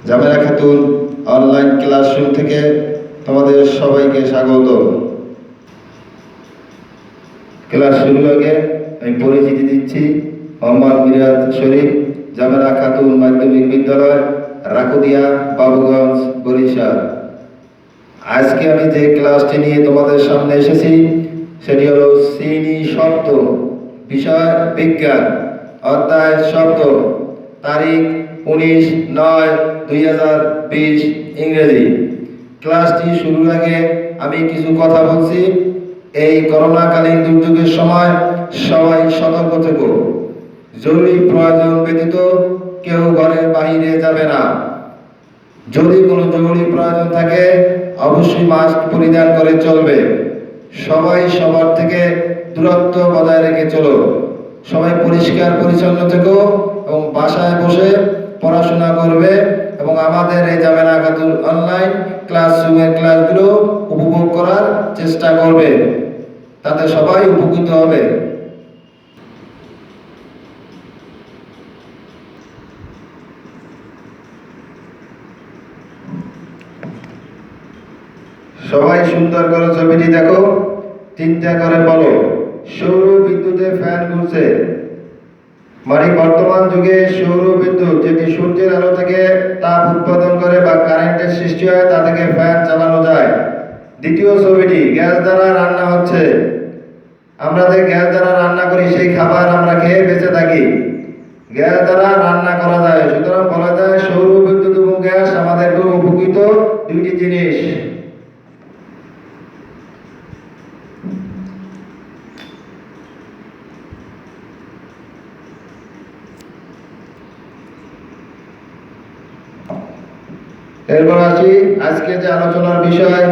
জামেলা Khatun online classroom থেকে তোমাদের সবাইকে স্বাগত। ক্লাস শুরুর আগে আমি পরিচিতি দিচ্ছি। মোহাম্মদ মিরাজ শরীফ, জামেলা খাতুন মাধ্যমিক বিদ্যালয়, রাকুদিয়া, বাবুগঞ্জ, বরিশাল। আজকে আমি যে ক্লাসটি নিয়ে তোমাদের সামনে এসেছি সেটি হলো শ্রেণী সপ্তম, বিষয় বিজ্ঞান, অধ্যায় সপ্তম, তারিখ 19/9/2020 ইংরেজি। ক্লাসটি শুরুর আগে আমি কিছু কথা বলছি। এই করোনাকালীন দুর্যোগের সময় সবাই সতর্ক থেকো। জরুরি প্রয়োজন ব্যতীত কেউ ঘরের বাইরে যাবে না। যদি কোনো জরুরি প্রয়োজন থাকে অবশ্যই মাস্ক পরিধান করে চলবে। সবাই সবার থেকে দূরত্ব বজায় রেখে চলো। সবাই পরিষ্কার পরিচ্ছন্ন থেকো এবং বাসায় বসে পড়াশোনা করবে এবং আমাদের এই জামেলা খাতুন অনলাইন ক্লাসরুমের ক্লাসগুলো উপভোগ করার চেষ্টা করবে। তাতে সবাই উপকৃত হবে। সবাই সুন্দর করে ছবিটি দেখো, চিন্তা করে বলো। সৌর বিদ্যুতে ফ্যান ঘুরছে। মানে বর্তমান যুগে সৌর বিদ্যুৎ যেটি সূর্যের আলো থেকে তাপ উৎপাদন করে বা কারেন্টের সৃষ্টি হয়, তা থেকে ফ্যান চালানো যায়। দ্বিতীয় ছবিটি গ্যাস দ্বারা রান্না হচ্ছে। আমরা যে গ্যাস দ্বারা রান্না করি সেই খাবার আমরা খেয়ে বেঁচে থাকি। গ্যাস দ্বারা রান্না করা যায়। সুতরাং বলা যায় সৌর বিদ্যুৎ এবং গ্যাস আমাদের খুব উপকৃত দুইটি জিনিস। এরপর আসি আজকে যে আলোচনার বিষয়,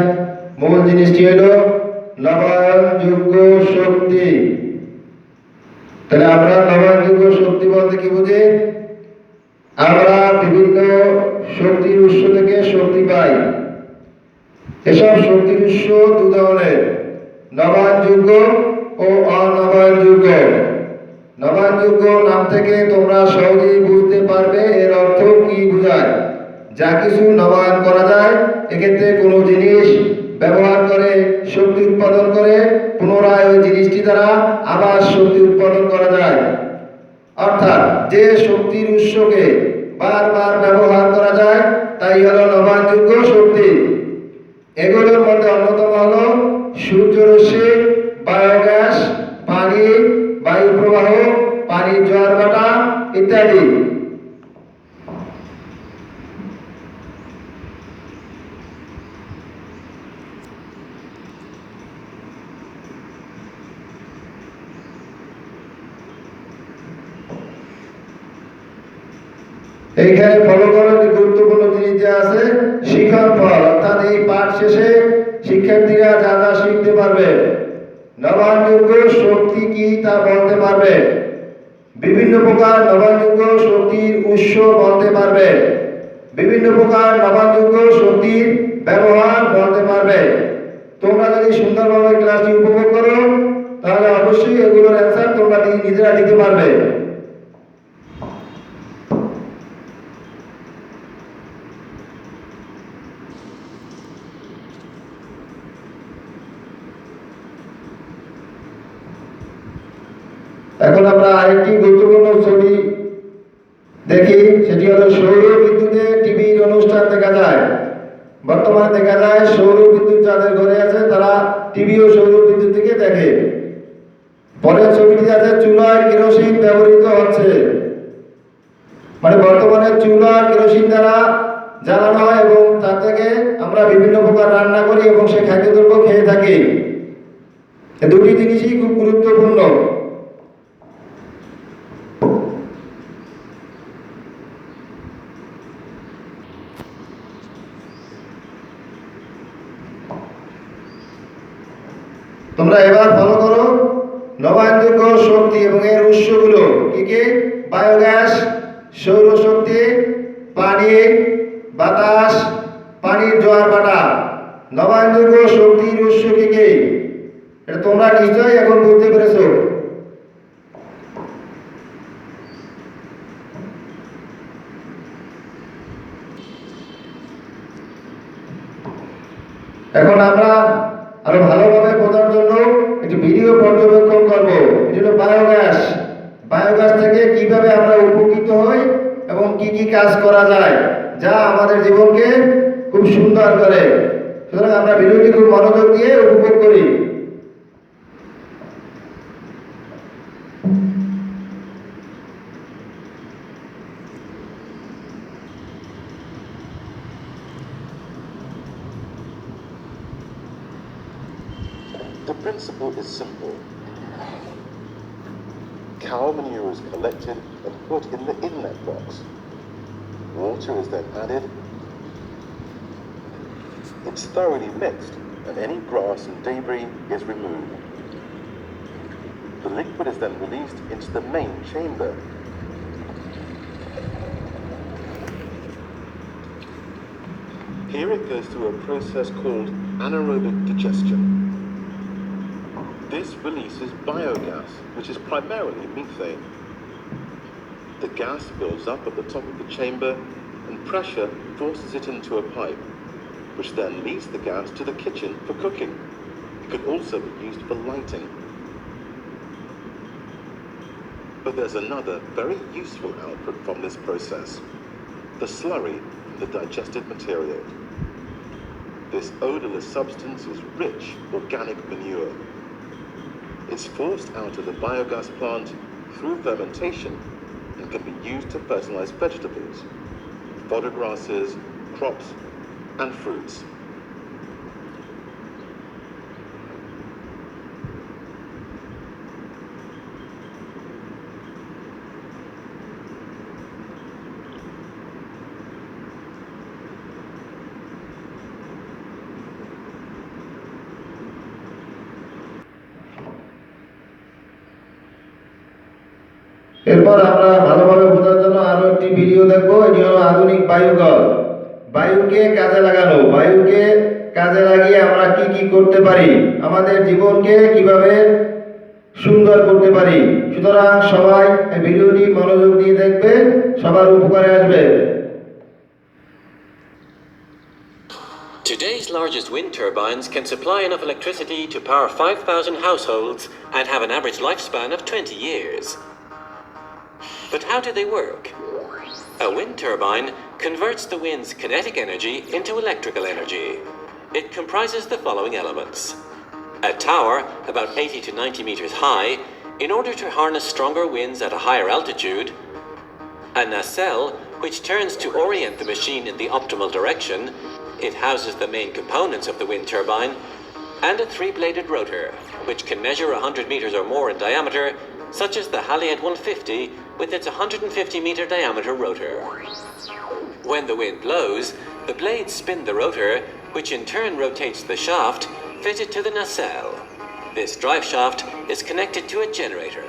মূল জিনিসটি হলো নবায়নযোগ্য শক্তি। তাহলে আমরা নবায়নযোগ্য শক্তি বলতে কি বুঝি? আমরা বিভিন্ন শক্তির উৎস থেকে শক্তি পাই। এসব শক্তির উৎস দু ধরনের, নবায়নযোগ্য ও অনবায়নযোগ্য। নবায়নযোগ্য নাম থেকে তোমরা সহজেই বুঝতে পারবে এর অর্থ কি বোঝায়। যা কিছু নবায়ন করা যায়, এক্ষেত্রে কোনো জিনিস ব্যবহার করে শক্তি উৎপাদন করে পুনরায় ওই জিনিসটি দ্বারা আবার শক্তি উৎপাদন করা যায়। অর্থাৎ যে শক্তির উৎসকে বারবার ব্যবহার করা যায় তাই হলো নবায়নযোগ্য শক্তি। এগুলোর মধ্যে অন্যতম হলো সূর্যরশ্মি, বায়োগ্যাস, পানি, বায়ু প্রবাহ, পানির জোয়ার ভাটা ইত্যাদি। এইখানে ফলো করার গুরুত্বপূর্ণ জিনিস যা আছে, শিখন ফল, অর্থাৎ এই পাঠ শেষে শিক্ষার্থীরা যা যা শিখতে পারবে। নবায়নযোগ্য শক্তি কি তা বলতে পারবে। বিভিন্ন প্রকার নবায়নযোগ্য শক্তির উৎস বলতে পারবে। বিভিন্ন প্রকার নবায়নযোগ্য শক্তির ব্যবহার বলতে পারবে। তোমরা যদি সুন্দরভাবে ক্লাসটি উপভোগ করো তাহলে অবশ্যই এগুলোর অ্যান্সার তোমরা নিজেরা দিতে পারবে। এখন আমরা আরেকটি গুরুত্বপূর্ণ ছবি দেখি, সেটি হলো সৌর বিদ্যুতে টিভির অনুষ্ঠান দেখা যায়। বর্তমানে দেখা যায় সৌর বিদ্যুৎ যাদের ঘরে আছে তারা টিভিও সৌর বিদ্যুৎ থেকে দেখে। পরের ছবিটি আছে চুলায় কেরোসিন ব্যবহৃত হচ্ছে। মানে বর্তমানে চুলা কেরোসিন দ্বারা জ্বালানো হয় এবং তা থেকে আমরা বিভিন্ন প্রকার রান্না করি এবং সে খাদ্যদ্রব্য খেয়ে থাকি। দুটি জিনিসই খুব গুরুত্বপূর্ণ। তোমরা এবার ফলো করো নবায়নযোগ্য শক্তি এবং এর উৎসগুলো কি কি। বায়োগ্যাস, সৌরশক্তি, পানি, বাতাস, পানির জোয়ার ভাটা। নবায়নযোগ্য শক্তির উৎস কি কি এটা তোমরা নিশ্চয়ই এখন বুঝতে পেরেছো। আমরা আরো ভালোভাবে বোঝার জন্য একটি ভিডিও পর্যবেক্ষণ করব। এটি হলো বায়োগ্যাস। বায়োগ্যাস থেকে কিভাবে আমরা উপকৃত হই এবং কি কি কাজ করা যায়, যা আমাদের জীবনকে খুব সুন্দর করে। সুতরাং আমরা ভিডিওটি খুব মনোযোগ দিয়ে উপভোগ করি। The principle is simple. Cow manure is collected and put in the inlet box. Water is then added. It's thoroughly mixed and any grass and debris is removed. The liquid is then released into the main chamber. Here it goes through a process called anaerobic digestion. This releases biogas, which is primarily methane. The gas builds up at the top of the chamber and pressure forces it into a pipe, which then leads the gas to the kitchen for cooking. It could also be used for lighting. But there's another very useful output from this process: the slurry from the digested material. This odorless substance is rich organic manure. It's forced out of the biogas plant through fermentation and can be used to fertilize vegetables, fodder grasses, crops, and fruits. এরপর আমরা ভালোভাবে বোঝার জন্য আরো একটি video দেখব। এটি হলো আধুনিক বায়ুকল। বায়ুকে কাজে লাগানো, বায়ুকে কাজে লাগিয়ে আমরা কি কি করতে পারি, আমাদের জীবনকে কিভাবে সুন্দর করতে পারি। সুতরাং সবাই এই ভিডিওটি মনোযোগ দিয়ে দেখবে, সবার উপকারে আসবে। Today's largest wind turbines can supply enough electricity to power 5,000 households and have an average lifespan of 20 years. But how do they work? A wind turbine converts the wind's kinetic energy into electrical energy. It comprises the following elements: a tower about 80 to 90 meters high in order to harness stronger winds at a higher altitude, a nacelle which turns to orient the machine in the optimal direction. It houses the main components of the wind turbine, and a three-bladed rotor which can measure 100 meters or more in diameter, such as the Haliade 150 with its 150-meter diameter rotor. When the wind blows, the blades spin the rotor, which in turn rotates the shaft fitted to the nacelle. This drive shaft is connected to a generator.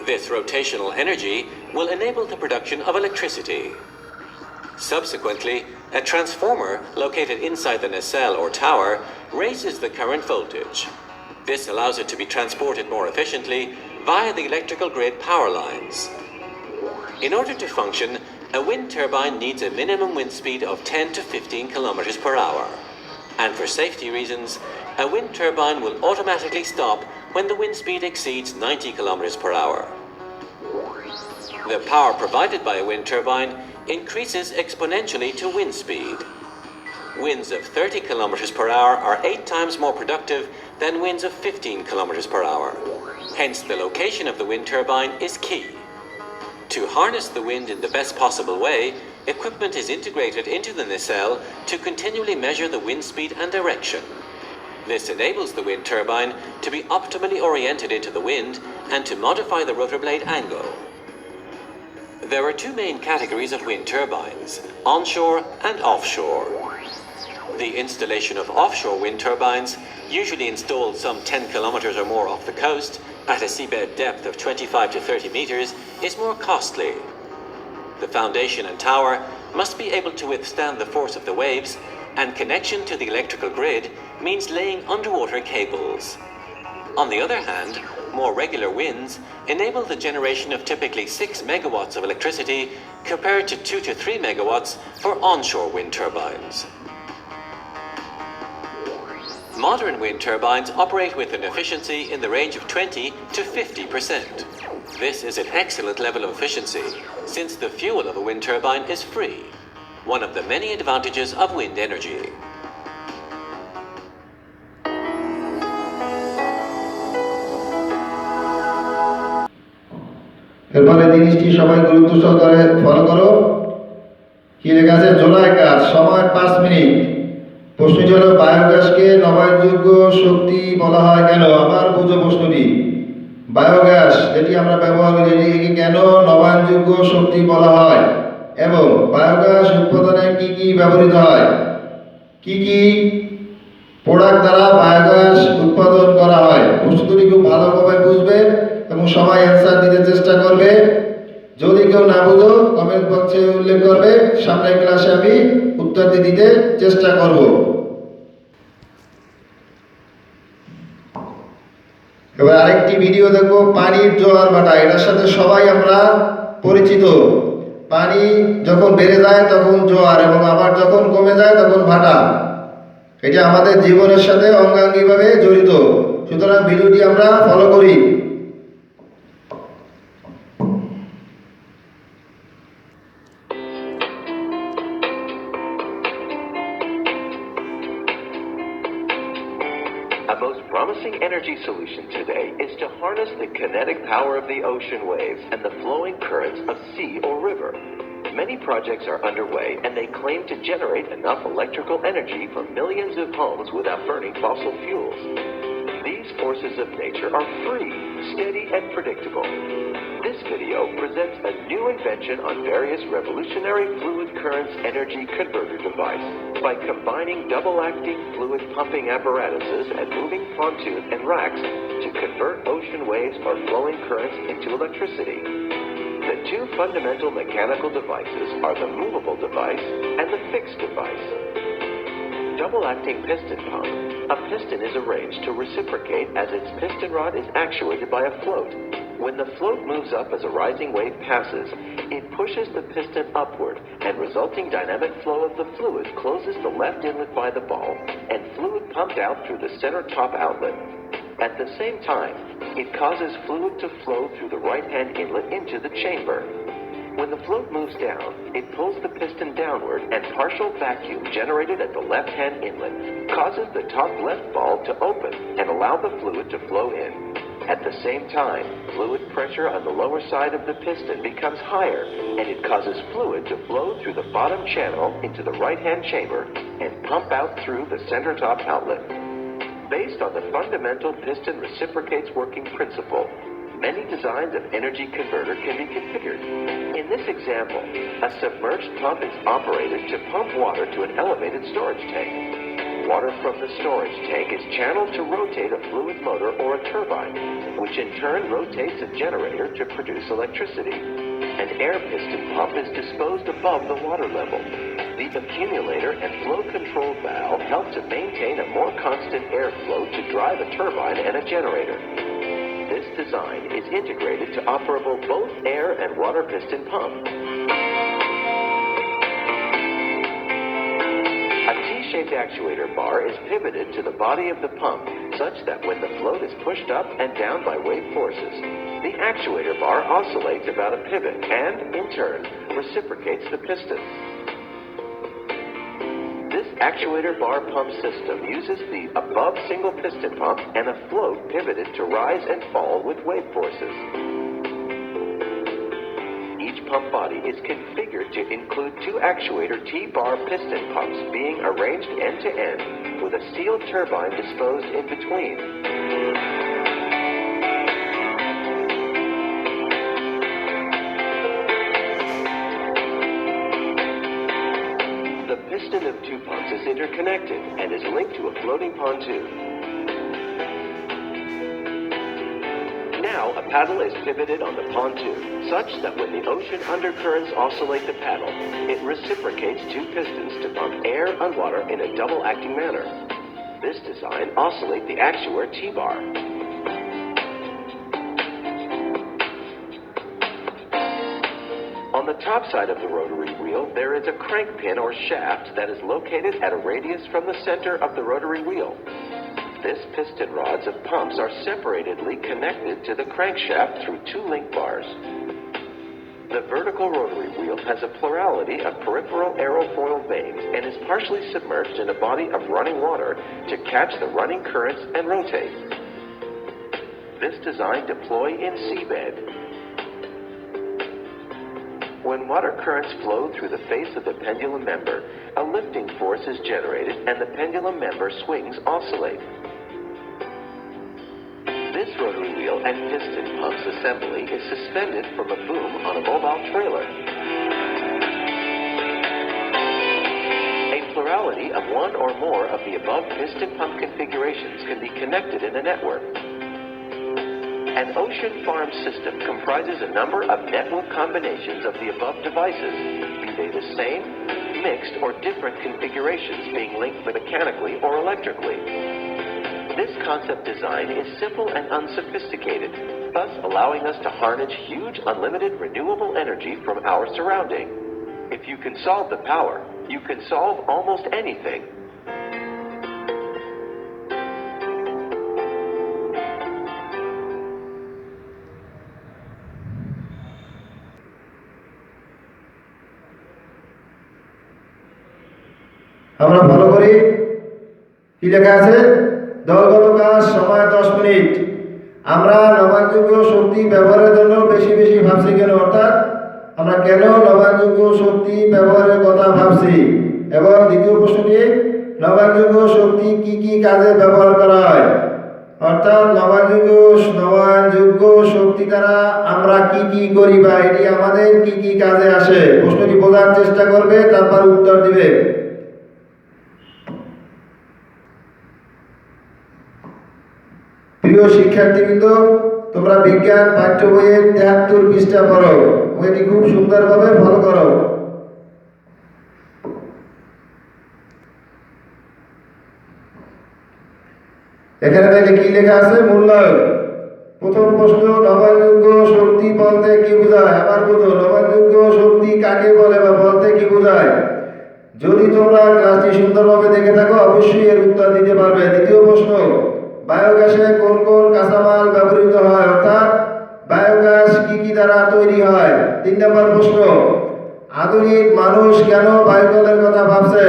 This rotational energy will enable the production of electricity. Subsequently, a transformer located inside the nacelle or tower raises the current voltage. This allows it to be transported more efficiently via the electrical grid power lines. In order to function, a wind turbine needs a minimum wind speed of 10 to 15 kilometers per hour. And for safety reasons, a wind turbine will automatically stop when the wind speed exceeds 90 kilometers per hour. The power provided by a wind turbine increases exponentially to wind speed. Winds of 30 kilometers per hour are 8 times more productive than winds of 15 kilometers per hour. Hence, the location of the wind turbine is key. To harness the wind in the best possible way, equipment is integrated into the nacelle to continually measure the wind speed and direction. This enables the wind turbine to be optimally oriented into the wind and to modify the rotor blade angle. There are two main categories of wind turbines: onshore and offshore. The installation of offshore wind turbines, usually installed some 10 kilometers or more off the coast, at a seabed depth of 25 to 30 meters, is more costly. The foundation and tower must be able to withstand the force of the waves, and connection to the electrical grid means laying underwater cables. On the other hand, more regular winds enable the generation of typically 6 megawatts of electricity compared to 2 to 3 megawatts for onshore wind turbines. Modern wind turbines operate with an efficiency in the range of 20 to 50%. This is an excellent level of efficiency, since the fuel of a wind turbine is free, one of the many advantages of wind energy. এরপরে জিনিসটি সবাই গুরুত্ব সহকারে follow করো। কি লেখা আছে? জোড়ায় কাজ, সময় 5 মিনিট। প্রশ্নটি হলো বায়োগ্যাসকে নবায়নযোগ্য শক্তি বলা হয় কেন? আবার বুঝো প্রশ্নটি। বায়োগ্যাস যেটি আমরা ব্যবহার করি এটিকে কেন নবায়নযোগ্য শক্তি বলা হয় এবং বায়োগ্যাস উৎপাদনে কি কি ব্যবহৃত হয়? কি কি প্রোডাক্ট দ্বারা বায়োগ্যাস উৎপাদন করা হয়? প্রশ্নটি খুব ভালোভাবে বুঝবে এবং সবাই অ্যান্সার দিতে চেষ্টা করবে। যদি কেউ না বুঝো কমেন্ট বক্সে উল্লেখ করবে, সামনের ক্লাসে আমি উত্তরটি দিতে চেষ্টা করব। এবার আরেকটি ভিডিও দেখবো, পানির জোয়ার ভাটা। এটার সাথে সবাই আমরা পরিচিত। পানি যখন বেড়ে যায় তখন জোয়ার এবং আবার যখন কমে যায় তখন ভাটা। এটা আমাদের জীবনের সাথে অঙ্গাঙ্গিভাবে জড়িত। সুতরাং ভিডিওটি আমরা ফলো করি। A most promising energy solution today is to harness the kinetic power of the ocean waves and the flowing currents of sea or river. Many projects are underway and they claim to generate enough electrical energy for millions of homes without burning fossil fuels. These forces of nature are free, steady, and predictable. This video presents a new invention on various revolutionary fluid currents energy converter device by combining double-acting fluid pumping apparatuses and moving pontoon and racks to convert ocean waves or flowing currents into electricity. The two fundamental mechanical devices are the movable device and the fixed device. Double-acting piston pump. A piston is arranged to reciprocate as its piston rod is actuated by a float. When the float moves up as a rising wave passes, it pushes the piston upward, and resulting dynamic flow of the fluid closes the left inlet by the ball, and fluid pumped out through the center top outlet. At the same time, it causes fluid to flow through the right-hand inlet into the chamber. When the float moves down, it pulls the piston downward, and partial vacuum generated at the left-hand inlet causes the top left ball to open and allow the fluid to flow in. At the same time, fluid pressure on the lower side of the piston becomes higher, and it causes fluid to flow through the bottom channel into the right-hand chamber and pump out through the center top outlet. Based on the fundamental piston reciprocates working principle, many designs of energy converter can be configured. In this example, a submerged pump is operated to pump water to an elevated storage tank. Water from the storage tank is channeled to rotate a fluid motor or a turbine, which in turn rotates a generator to produce electricity. An air piston pump is disposed above the water level. The accumulator and flow control valve help to maintain a more constant airflow to drive a turbine and a generator. This design is integrated to operable both air and water piston pump. A T-shaped actuator bar is pivoted to the body of the pump such that when the float is pushed up and down by wave forces, the actuator bar oscillates about a pivot and, in turn, reciprocates the piston. This actuator bar pump system uses the above single piston pump and a float pivoted to rise and fall with wave forces. Each pump body is configured to include two actuator T-bar piston pumps being arranged end-to-end with a sealed turbine disposed in between. The piston of two pumps is interconnected and is linked to a floating pontoon. Now, a paddle is pivoted on the pontoon, such that when the ocean undercurrents oscillate the paddle, it reciprocates two pistons to pump air and water in a double-acting manner. This design oscillates the actuator T-bar. On the top side of the rotary wheel, there is a crank pin or shaft that is located at a radius from the center of the rotary wheel. this piston rods of pumps are separatedly connected to the crankshaft through two link bars. The vertical rotary wheel has a plurality of peripheral aerofoil vanes and is partially submerged in a body of running water to catch the running currents and rotate. This design deploy in seabed. When water currents flow through the face of the pendulum member, a lifting force is generated and the pendulum member swings oscillate. This rotary wheel and piston pumps assembly is suspended from a boom on a mobile trailer. A plurality of one or more of the above piston pump configurations can be connected in a network. An ocean farm system comprises a number of network combinations of the above devices, be they the same, mixed, or different configurations being linked mechanically or electrically. This concept design is simple and unsophisticated, thus allowing us to harness huge unlimited renewable energy from our surrounding. If you can solve the power, you can solve almost anything. আমরা follow করি কি লেখা আছে দলগত কাজ সময় 10 minute আমরা নবায়নযোগ্য শক্তি ব্যবহারের জন্য বেশি বেশি ভাবছি কেন অর্থাৎ আমরা কেন নবায়নযোগ্য শক্তি ব্যবহারের কথা ভাবছি এবং দ্বিতীয় প্রশ্নটি নবায়নযোগ্য শক্তি কি কি কাজে ব্যবহার করা হয় অর্থাৎ নবায়নযোগ্য শক্তি দ্বারা আমরা কি কি করি বা এটি আমাদের কি কি কাজে আসে প্রশ্নটি বোঝার চেষ্টা করবে তারপর উত্তর দিবে প্রিয় শিক্ষার্থীবৃন্দ তোমরা বিজ্ঞান পাঠ্য বইয়ের 73 পৃষ্ঠা পড়ো এটি খুব সুন্দরভাবে ফলো করো এখানে দেখলে কি লেখা আছে মূল্যায়ন প্রথম প্রশ্ন নবায়নযোগ্য শক্তি বলতে কি বোঝায় আবার বুঝো নবায়নযোগ্য শক্তি কাকে বলে বা বলতে কি বোঝায় যদি তোমরা ক্লাসটি সুন্দরভাবে দেখে থাকো অবশ্যই এর উত্তর দিতে পারবে দ্বিতীয় প্রশ্ন বায়োগ্যাসে কোন কোন কাঁচামাল ব্যবহৃত হয় অর্থাৎ বায়োগ্যাস কি কি দ্বারা তৈরি হয় 3 নম্বর প্রশ্ন আধুনিক মানুষ কেন বায়ুকলের কথা ভাবছে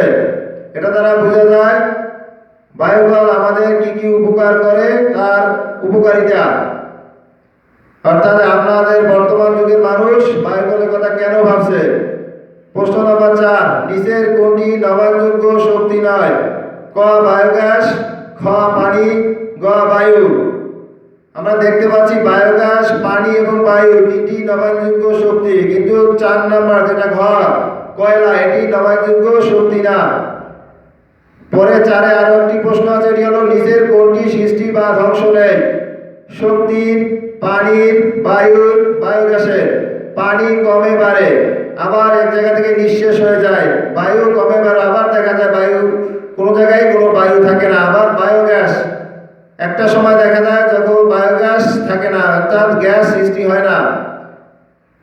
এটা দ্বারা বোঝা যায় বায়ুকল আমাদের কি কি উপকার করে তার উপকারিতা অর্থাৎ আপনাদের বর্তমান যুগের মানুষ বায়ুকলের কথা কেন ভাবছে প্রশ্ন নম্বর 4 নিচের কোনটি নবায়নযোগ্য শক্তি নয় ক বায়োগ্যাস খ পানি গ বায়ু আমরা দেখতে পাচ্ছি বায়োগ্যাস পানি এবং বায়ু তিনটি নবায়নযোগ্য শক্তি কিন্তু 4 নম্বর যেটা ঘ কয়লা এটি নবায়নযোগ্য শক্তি না পরে 4 এ আরো একটি প্রশ্ন আছে এটি হলো নিচের কোনটি সৃষ্টি বা ধ্বংস নেই শক্তির পানির বায়ুর বায়োগ্যাসের পানি কমে বাড়ে আবার এক জায়গা থেকে নিঃশেষ হয়ে যায় বায়ু কমে বাড়ে আবার দেখা যায় বায়ু কোনো জায়গায় কোনো বায়ু থাকে না আবার বায়োগ্যাস একটা সময় দেখা যায় যখন বায়োগ্যাস থাকে না অর্থাৎ গ্যাস সৃষ্টি হয় না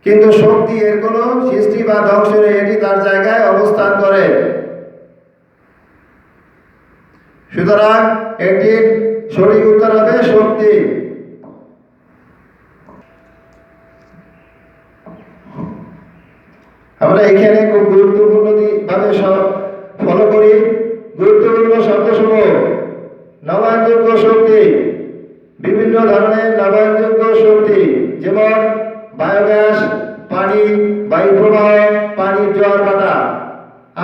কিন্তু শক্তি এর কোনো সৃষ্টি বা ধ্বংস নেই এটি তার জায়গায় অবস্থান করে সুতরাং এটির সঠিক উত্তর হবে শক্তি আমরা এখানে খুব গুরুত্বপূর্ণ ভাবে ফলো করি গুরুত্বপূর্ণ শব্দসমূহ নবায়নযোগ্য শক্তি বিভিন্ন ধরনের নবায়নযোগ্য শক্তি যেমন বায়োগ্যাস পানি বায়ু প্রবাহ পানির জোয়ার ভাটা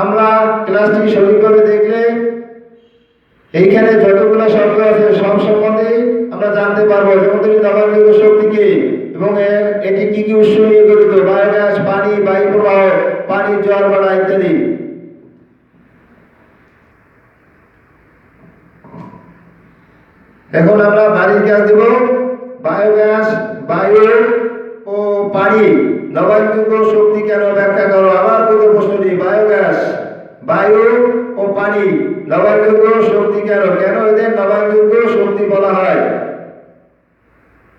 আমরা ক্লাসটি সঠিকভাবে দেখলে এইখানে যতগুলো শব্দ আছে সব সম্বন্ধে আমরা জানতে পারবো যেমন নবায়নযোগ্য শক্তি কি এবং এটি কি কি উৎস নিয়ে গঠিত বায়োগ্যাস পানি বায়ু প্রবাহ পানির জোয়ার ভাটা ইত্যাদি এখন আমরা বাড়ির কাজ দেব বায়োগ্যাস বায়ু ও পানি নবায়নযোগ্য শক্তি কেন ব্যাখ্যা করো আবার বুঝো প্রশ্নটি বায়োগ্যাস বায়ু ও পানি নবায়নযোগ্য শক্তি কেন কেন এদের নবায়নযোগ্য শক্তি বলা হয়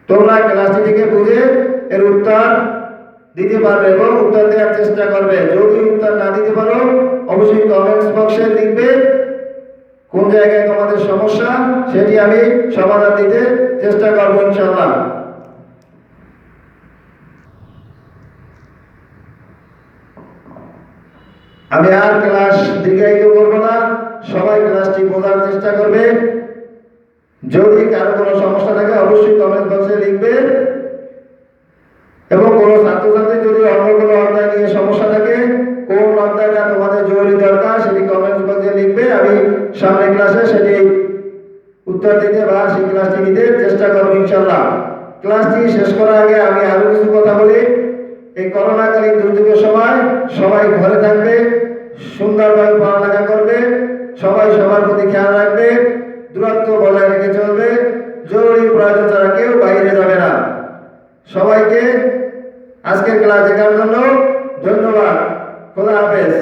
তোমরা ক্লাসটি থেকে বুঝে এর উত্তর দিতে পারবে এবং উত্তর দেওয়ার চেষ্টা করবে যদি উত্তর না দিতে পারো অবশ্যই কমেন্টস বক্সে লিখবে কোন জায়গায় তোমাদের সমস্যা সেটি আমি সমাধান দিতে চেষ্টা করবো ইনশাআল্লাহ। আমি আর ক্লাস দীর্ঘায়িত করবো না, সবাই ক্লাসটি বোঝার চেষ্টা করবে। যদি কারো কোনো সমস্যা থাকে অবশ্যই কমেন্ট বক্সে লিখবে, এবং কোনো ছাত্রছাত্রী যদি অন্য কোনো অধ্যায় নিয়ে সমস্যা থাকে, কোন অধ্যায়টা তোমাদের জরুরি দরকার সেটি কমেন্ট বক্সে লিখবে। আমি সামনের ক্লাসে সেটি উত্তর দিতে বা সেই ক্লাসটি নিতে চেষ্টা করবো ইনশাআল্লাহ। ক্লাসটি শেষ করার আগে আমি আরো কিছু কথা বলি। এই করোনাকালীন দুর্যোগের সময় সবাই ঘরে থাকবে, সুন্দরভাবে পড়ালেখা করবে, সবাই সবার প্রতি খেয়াল রাখবে, দূরত্ব বজায় রেখে চলবে, জরুরি প্রয়োজন ছাড়া কেউ বাইরে যাবে না। সবাইকে আজকের ক্লাস দেখার জন্য ধন্যবাদ। খোদা হাফেজ।